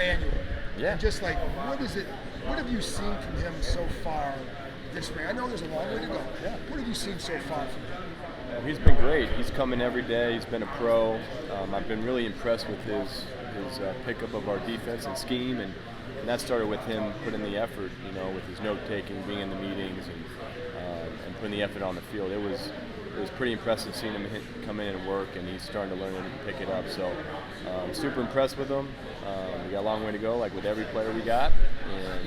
Emmanuel. Yeah. And just like, what have you seen from him so far this spring? I know there's a long way to go. Yeah. What have you seen so far from him? He's been great. He's come in every day. He's been a pro. I've been really impressed with his pickup of our defense and scheme, and that started with him putting the effort, with his note taking, being in the meetings, and putting the effort on the field. It was pretty impressive seeing him come in and work, and he's starting to learn and pick it up. So super impressed with him. We got a long way to go, like with every player we got, and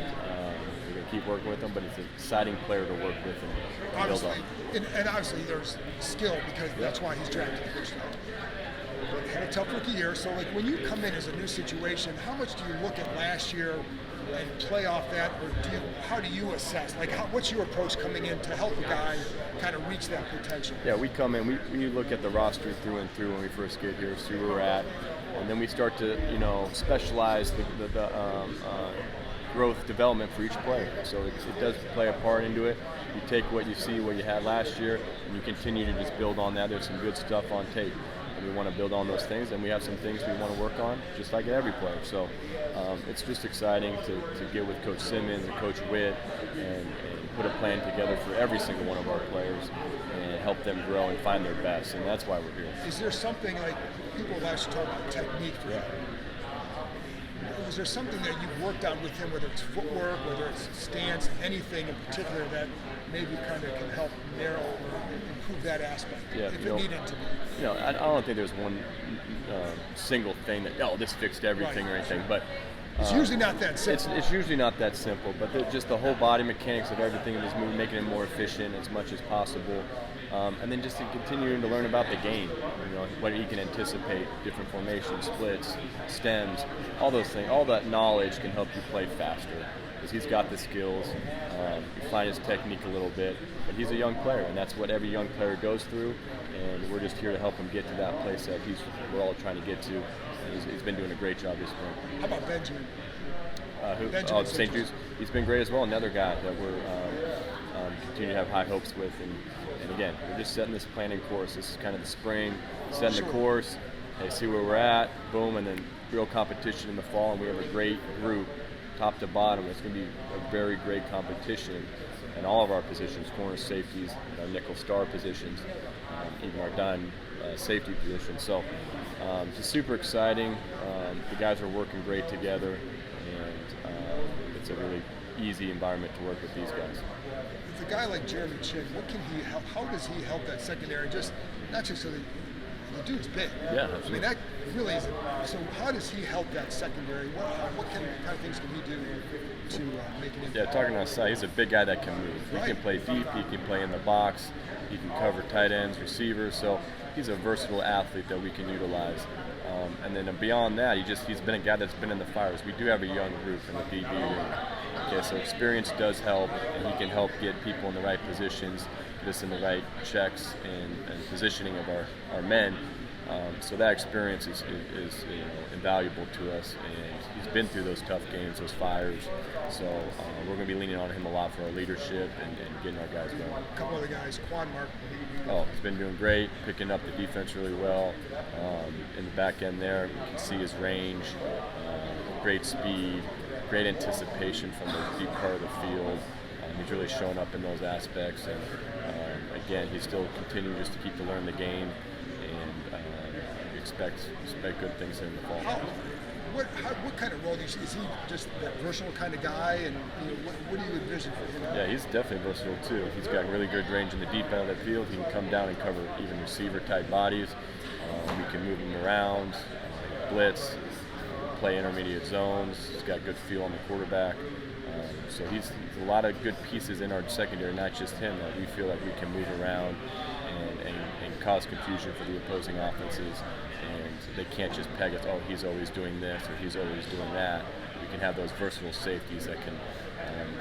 we're going to keep working with him, but it's an exciting player to work with and build on. And obviously there's skill, because that's why he's drafted first round. But had a tough rookie year, so like when you come in as a new situation, how much do you look at last year and play off that, or how do you assess? Like, what's your approach coming in to help a guy kind of reach that potential? Yeah, we come in, we look at the roster through and through when we first get here, see where we're at, and then we start to, specialize the growth development for each player. So it does play a part into it. You take what you see, what you had last year, and you continue to just build on that. There's some good stuff on tape, and we want to build on those things, and we have some things we want to work on, just like every player. So it's just exciting to get with Coach Simmons and Coach Witt and put a plan together for every single one of our players and help them grow and find their best, and that's why we're here. Is there something, like, people have actually talked about technique for him? Is there something that you've worked on with him, whether it's footwork, whether it's stance, anything in particular that maybe kind of can help narrow or improve that aspect, if it needed to be? I don't think there's one single thing that, this fixed everything or anything, but it's usually not that simple. It's usually not that simple, but just the whole body mechanics of everything in this movie, making it more efficient as much as possible, and then just continuing to learn about the game, what he can anticipate, different formations, splits, stems, all those things. All that knowledge can help you play faster, because he's got the skills. You find his technique a little bit, but he's a young player, and that's what every young player goes through, and we're just here to help him get to that place that we're all trying to get to. He's been doing a great job this spring. How about Benjamin? Benjamin St. Jude's. He's been great as well. Another guy that we're continue to have high hopes with. And again, we're just setting this planning course. This is kind of the spring, setting the course. Hey, see where we're at, boom, and then real competition in the fall. And we have a great group, top to bottom. It's going to be a very great competition in all of our positions, corner safeties, our nickel star positions, even our dime safety positions. So just super exciting. The guys are working great together, and it's a really easy environment to work with these guys. With a guy like Jeremy Chin, what can he help? How does he help that secondary? Not just so that the dude's big. Yeah, absolutely. I mean, that really is. So how does he help that secondary? What kind of things can he do to make it impact? Yeah, talking outside, he's a big guy that can move. He can play deep. He can play in the box. He can cover tight ends, receivers. So he's a versatile athlete that we can utilize. And then beyond that, he's been a guy that's been in the fires. We do have a young group in the DB room. Okay, so experience does help, and he can help get people in the right positions, get us in the right checks and positioning of our men. So that experience is invaluable to us, and he's been through those tough games, those fires. So we're going to be leaning on him a lot for our leadership and getting our guys going. A couple other guys, Quan Mark. He's been doing great, picking up the defense really well. In the back end there, you can see his range, great speed, great anticipation from the deep part of the field. He's really shown up in those aspects, and again, he's still continuing just to keep to learn the game, and we expect good things in the fall. What kind of role do you see? Is he just that versatile kind of guy, and what do you envision for him? Yeah, he's definitely versatile too. He's got really good range in the deep end of the field. He can come down and cover even receiver-type bodies. We can move him around, blitz, play intermediate zones. He's got good feel on the quarterback. So he's a lot of good pieces in our secondary, not just him, that we feel like we can move around and cause confusion for the opposing offenses. And they can't just peg us, he's always doing this or he's always doing that. We can have those versatile safeties that can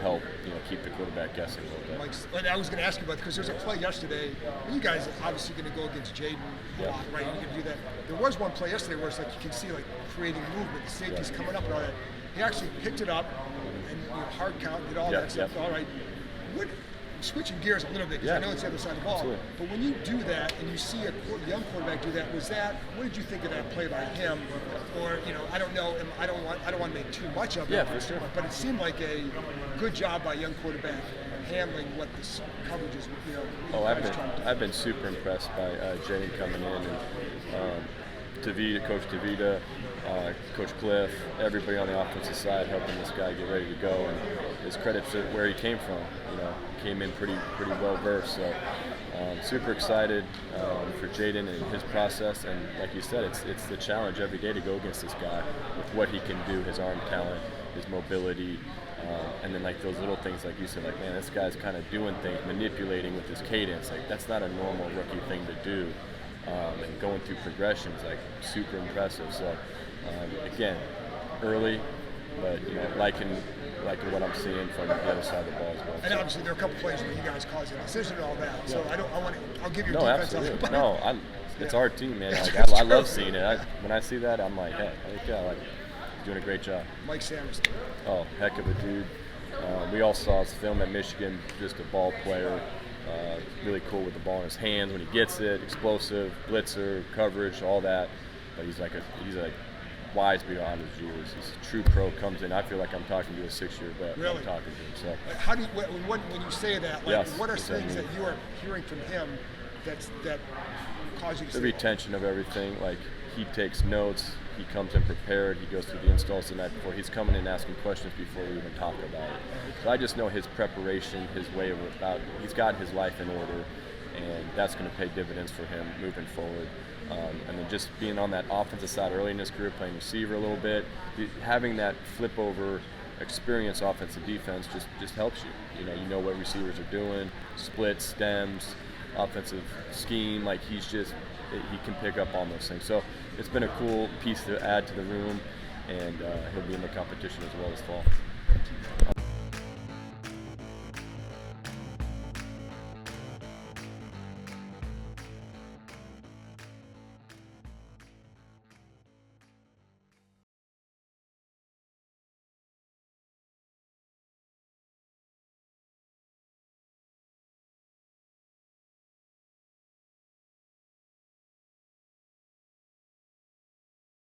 help keep the quarterback guessing a little bit. I was going to ask you about, because there's a play yesterday. You guys are obviously going to go against Jaden a lot, right? You're going to do that. There was one play yesterday where it's like you can see like creating movement, the safety's coming up and all that. He actually picked it up and hard count, did all that stuff. All right. switching gears a little bit, because I know it's the other side of the ball. Absolutely. But when you do that and you see a young quarterback do that, what did you think of that play by him? Or I don't know. I don't want to make too much of it. Yeah, for sure. But it seemed like a good job by a young quarterback handling what this coverage is. I've been super impressed by Jaden coming in, and Coach Tavita, Coach Cliff, everybody on the offensive side helping this guy get ready to go, and his credit to where he came from. Came in pretty well versed. So super excited for Jaden and his process, and like you said, it's the challenge every day to go against this guy with what he can do, his arm talent, his mobility. And then like those little things, like you said, like, man, this guy's kind of doing things, manipulating with his cadence. Like, that's not a normal rookie thing to do. And going through progressions, like, super impressive. So again, early, but liking what I'm seeing from the other side of the ball as well. And obviously there are a couple plays where you guys caused a decision and all that. So I'll give you a no, defense. Absolutely. It's our team, man. Like, I love seeing it. When I see that, I'm like, hey, doing a great job. Mike Sanderson. Oh, heck of a dude. We all saw his film at Michigan, just a ball player, really cool with the ball in his hands when he gets it, explosive, blitzer, coverage, all that. But he's like wise beyond his years. He's a true pro, comes in. I feel like I'm talking to a 6-year vet. Really? I'm talking to him. So how do you, when you say that, what are things that you are hearing from him that cause you to the say retention of everything? Like, he takes notes. He comes in prepared. He goes through the installs the night before. He's coming in asking questions before we even talk about it. So I just know his preparation, his way of he's got his life in order, and that's going to pay dividends for him moving forward. And then just being on that offensive side early in his career, playing receiver a little bit, having that flip over experience, offensive defense just helps you. You know what receivers are doing, splits, stems, offensive scheme. Like, he can pick up on those things. So it's been a cool piece to add to the room, and he'll be in the competition as well this fall.